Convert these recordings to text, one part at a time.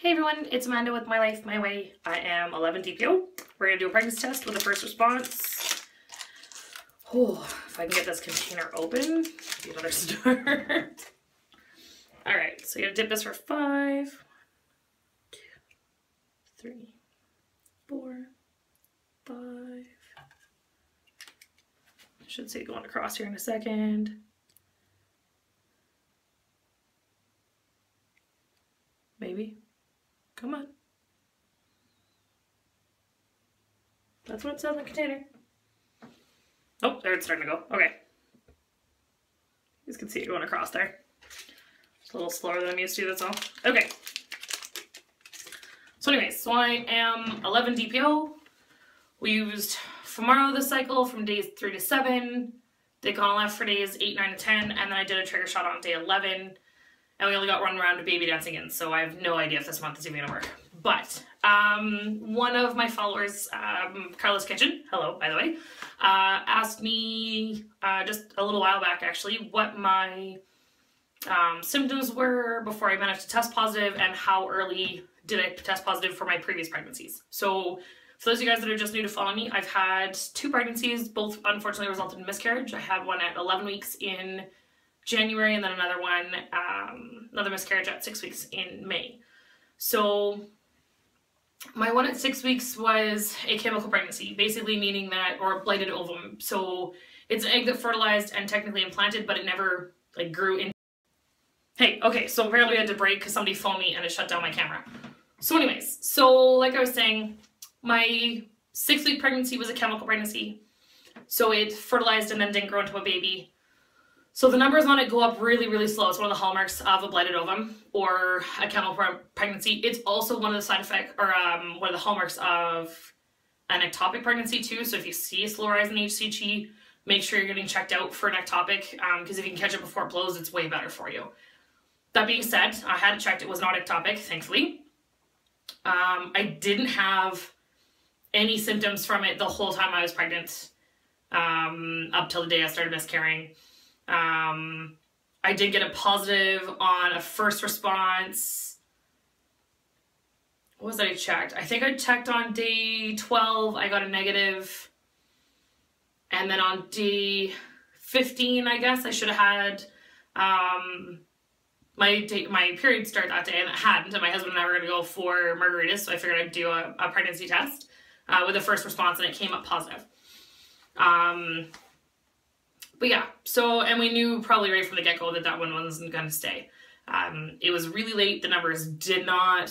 Hey everyone, it's Amanda with My Life, My Way. I am 11 DPO. We're going to do a pregnancy test with a first response. Oh, if I can get this container open, be another start. Alright, so you're going to dip this for 5, 2, 3, 4, 5. I should see it going across here in a second. Maybe. Come on. That's what it says in the container. Oh, there it's starting to go. Okay. You guys can see it going across there. It's a little slower than I'm used to, that's all. Okay. So anyways, so I am 11 DPO. We used Femaro this cycle from days 3 to 7. They gone left for days 8, 9, and 10, and then I did a trigger shot on day 11. And we only got run around to baby dancing in, so I have no idea if this month is even gonna work. But one of my followers, Carla's Kitchen, hello by the way, asked me just a little while back actually what my symptoms were before I managed to test positive and how early did I test positive for my previous pregnancies. So for those of you guys that are just new to following me, I've had 2 pregnancies, both unfortunately resulted in miscarriage. I had one at 11 weeks in January, and then another one, another miscarriage at 6 weeks in May. So my one at 6 weeks was a chemical pregnancy, basically meaning that, or a blighted ovum. So it's an egg that fertilized and technically implanted, but it never like grew in. Hey, okay, so apparently I had to break because somebody phoned me and it shut down my camera. So anyways, so like I was saying, my 6-week pregnancy was a chemical pregnancy. So it fertilized and then didn't grow into a baby. So the numbers on it go up really, really slow. It's one of the hallmarks of a blighted ovum or a chemical pregnancy. It's also one of the side effects, or one of the hallmarks of an ectopic pregnancy too. So if you see a slow rise in HCG, make sure you're getting checked out for an ectopic, because if you can catch it before it blows, it's way better for you. That being said, I had it checked. It was not ectopic, thankfully. I didn't have any symptoms from it the whole time I was pregnant, up till the day I started miscarrying. I did get a positive on a first response. What was that I checked? I think I checked on day 12, I got a negative. And then on day 15, I guess, I should have had my period start that day, and it hadn't, and my husband and I were going to go for margaritas, so I figured I'd do a pregnancy test with a first response, and it came up positive. But yeah, so, and we knew probably right from the get-go that that one wasn't going to stay. It was really late. The numbers did not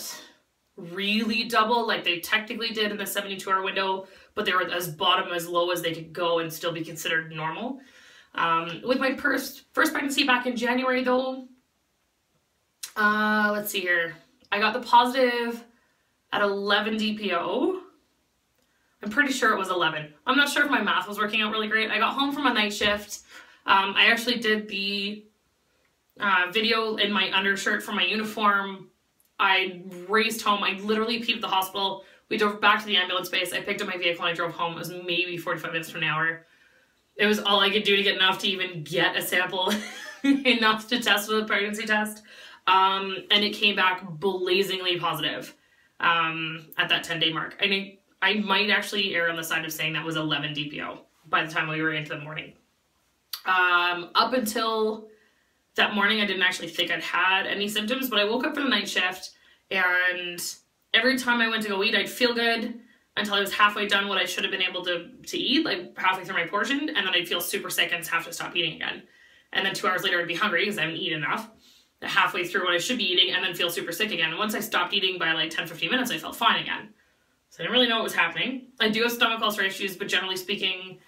really double like they technically did in the 72-hour window, but they were as bottom as low as they could go and still be considered normal. With my first pregnancy back in January though, let's see here. I got the positive at 11 DPO. I'm pretty sure it was 11. I'm not sure if my math was working out really great. I got home from a night shift. I actually did the video in my undershirt from my uniform. I raced home. I literally peed at the hospital. We drove back to the ambulance base. I picked up my vehicle and I drove home. It was maybe 45 minutes to an hour. It was all I could do to get enough to even get a sample, enough to test with a pregnancy test. And it came back blazingly positive at that 10-day mark. I might actually err on the side of saying that was 11 DPO by the time we were into the morning. Up until that morning, I didn't actually think I'd had any symptoms, but I woke up for the night shift, and every time I went to go eat, I'd feel good until I was halfway done what I should have been able to eat, like halfway through my portion, and then I'd feel super sick and have to stop eating again. And then 2 hours later, I'd be hungry because I haven't eaten enough, halfway through what I should be eating, and then feel super sick again. And once I stopped eating by like 10-15 minutes, I felt fine again. So I didn't really know what was happening. I do have stomach ulcer issues, but generally speaking,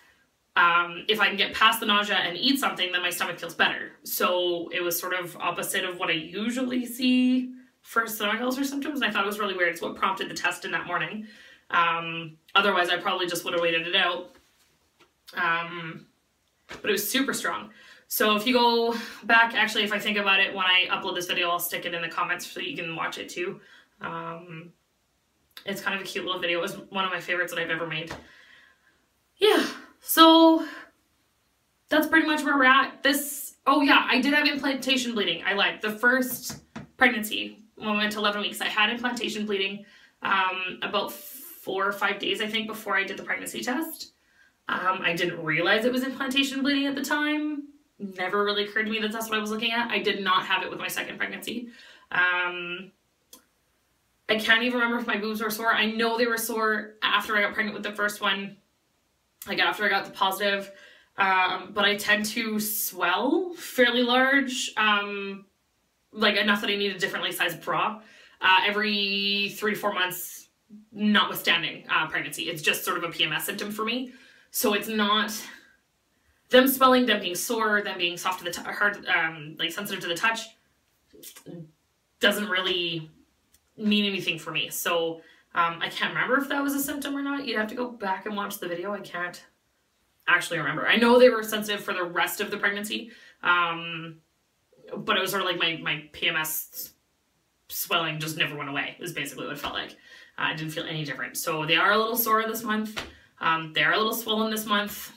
if I can get past the nausea and eat something, then my stomach feels better. So it was sort of opposite of what I usually see for stomach ulcer symptoms, and I thought it was really weird. It's what prompted the test in that morning. Otherwise, I probably just would have waited it out. But it was super strong. So if you go back, actually, if I think about it, when I upload this video, I'll stick it in the comments so you can watch it too. It's kind of a cute little video. It was one of my favorites that I've ever made. Yeah, so that's pretty much where we're at. Oh yeah, I did have implantation bleeding. I lied. The first pregnancy, when we went to 11 weeks, I had implantation bleeding about 4 or 5 days, I think, before I did the pregnancy test. I didn't realize it was implantation bleeding at the time. Never really occurred to me that that's what I was looking at. I did not have it with my second pregnancy. I can't even remember if my boobs were sore. I know they were sore after I got pregnant with the first one, like after I got the positive. But I tend to swell fairly large, like enough that I need a differently sized bra every 3 to 4 months, notwithstanding pregnancy. It's just sort of a PMS symptom for me. So it's not them swelling, them being sore, them being soft to the hard, like sensitive to the touch, doesn't really mean anything for me. So I can't remember if that was a symptom or not. You'd have to go back and watch the video. I can't actually remember. I know they were sensitive for the rest of the pregnancy, but it was sort of like my PMS swelling just never went away, is basically what it felt like. I didn't feel any different. So they are a little sore this month. They are a little swollen this month.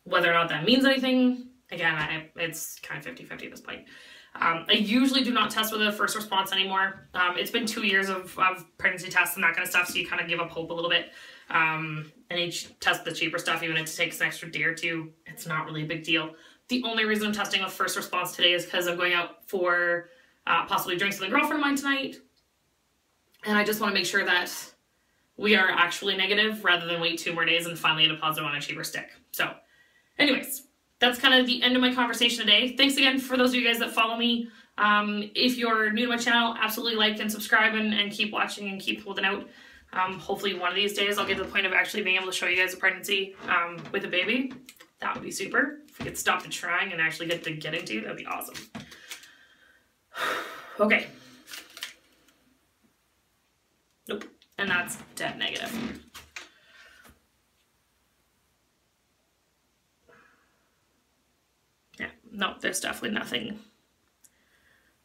Whether or not that means anything, again, it's kind of 50-50 at this point. I usually do not test with a first response anymore. It's been 2 years of pregnancy tests and that kind of stuff, so you kind of give up hope a little bit. And each test the cheaper stuff, even if it takes an extra day or two, it's not really a big deal. The only reason I'm testing with first response today is because I'm going out for possibly drinks with a girlfriend of mine tonight. And I just want to make sure that we are actually negative rather than wait 2 more days and finally get a positive on a cheaper stick. So anyways, that's kind of the end of my conversation today. Thanks again for those of you guys that follow me. If you're new to my channel, absolutely like and subscribe and keep watching and keep holding out. Hopefully one of these days I'll get to the point of actually being able to show you guys a pregnancy with a baby. That would be super. If we could stop the trying and actually get to getting to, that'd be awesome. Okay. Nope. And that's dead negative. Yeah, no, there's definitely nothing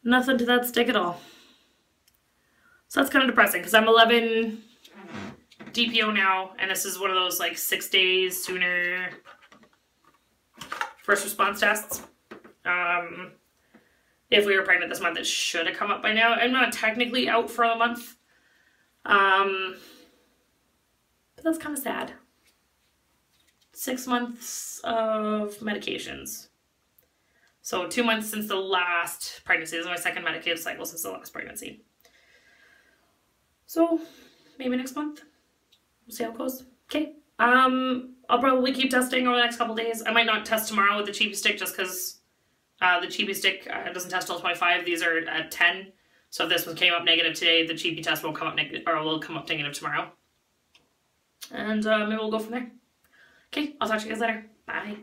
to that stick at all. So that's kind of depressing because I'm 11 DPO now, and this is one of those like 6 days sooner first response tests. If we were pregnant this month, it should have come up by now. I'm not technically out for a month. But that's kind of sad. 6 months of medications. So 2 months since the last pregnancy. This is my second medicated cycle since the last pregnancy. So maybe next month. We'll see how it goes. Okay. I'll probably keep testing over the next couple days. I might not test tomorrow with the cheapy stick just because the cheapy stick doesn't test till 25. These are at 10. So if this one came up negative today, the cheapy test won't come up negative, or will come up negative tomorrow. And maybe we'll go from there. Okay, I'll talk to you guys later. Bye.